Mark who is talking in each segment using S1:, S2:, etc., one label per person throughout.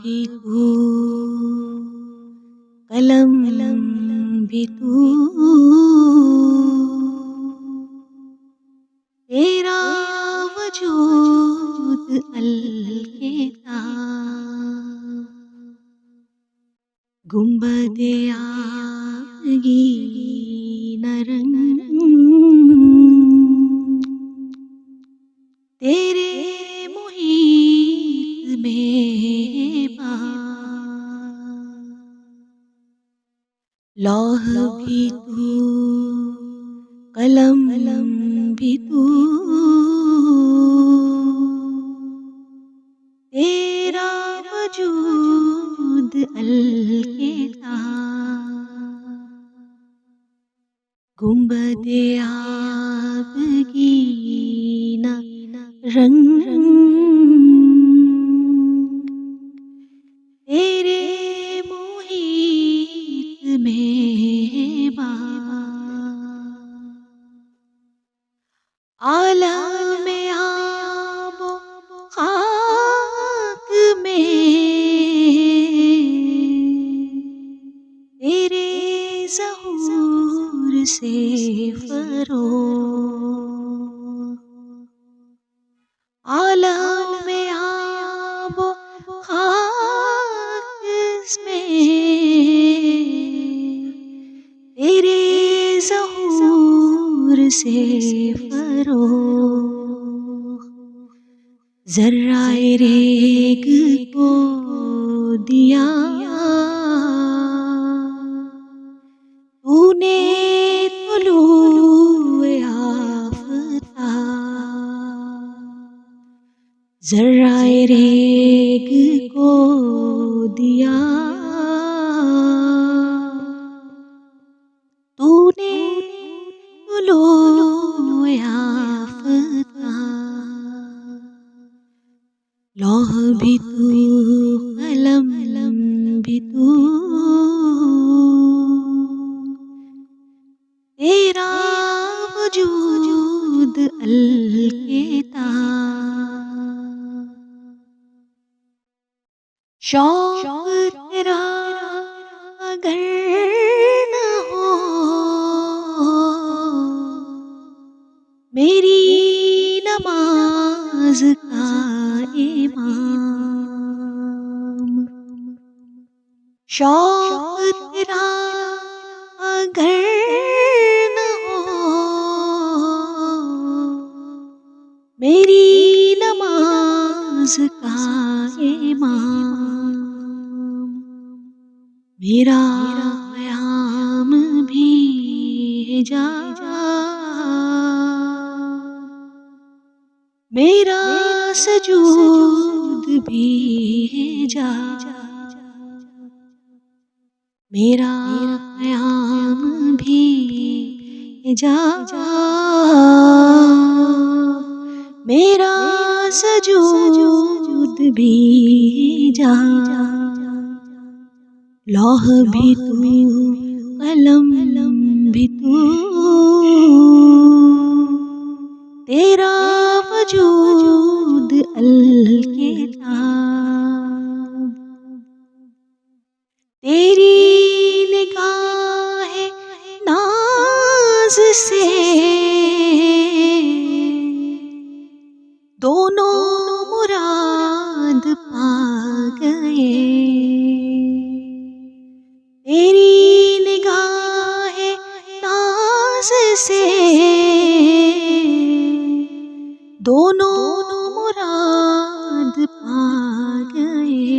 S1: بھی تو، قلم بھی تو، تیرا وجود الکتاب، گنبد آبگین رنگ تیرے محیط میں باب، لوح بھی تو، قلم بھی تو، تیرا وجود الکتاب، گنبد آبگین رنگ تیرے محیط میں باب، عالم آب و خاک میں تیرے ظہور سے فروغ، عالم آب و خاک میں تیرے ظہور سے فروغ، ذرہ ریگ کو دیا تو نے طلوع آفتاب، ذرہ ریگ کو دیا تو نے طلوع آفتاب، لوح بھی تو، قلم بھی تو، تیرا وجود الکتاب، شوق تیرا اگر نہ ہو میری نماز کا امام، شوق تیرا اگر نہ ہو میری نماز کا امام، میرا قیام بھی حجاب، میرا سجود بھی حجاب، میرا قیام بھی حجاب، میرا سجود بھی حجاب، لوح بھی تو، قلم بھی تو، تیرا وجود الکتاب، تیری نگاہ ناز سے دونوں مراد پا گئے، تیری نگاہ ناز سے دونوں مراد پا گئے،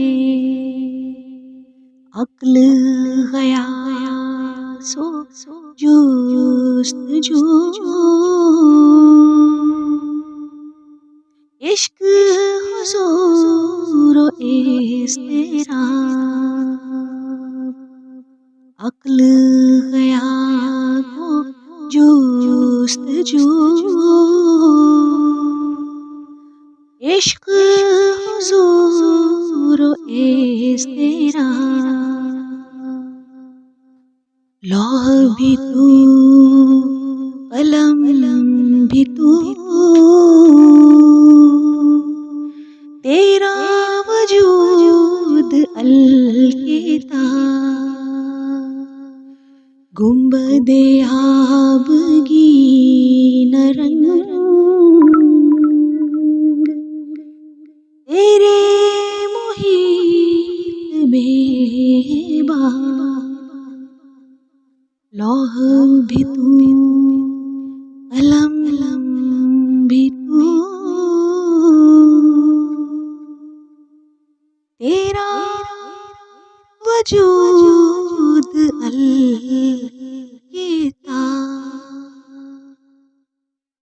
S1: عقل گیا سو جستجو، عشق حضور و اضطراب، عقل گیا وہ جستجو، عشق حضور و اضطراب، لوح بھی تو، قلم بھی تو، تیرا وجود کے تار گنبد آبگین رنگ تیرے محیط میں بار لوح بھی تو قلم بھی تو تیرا وجود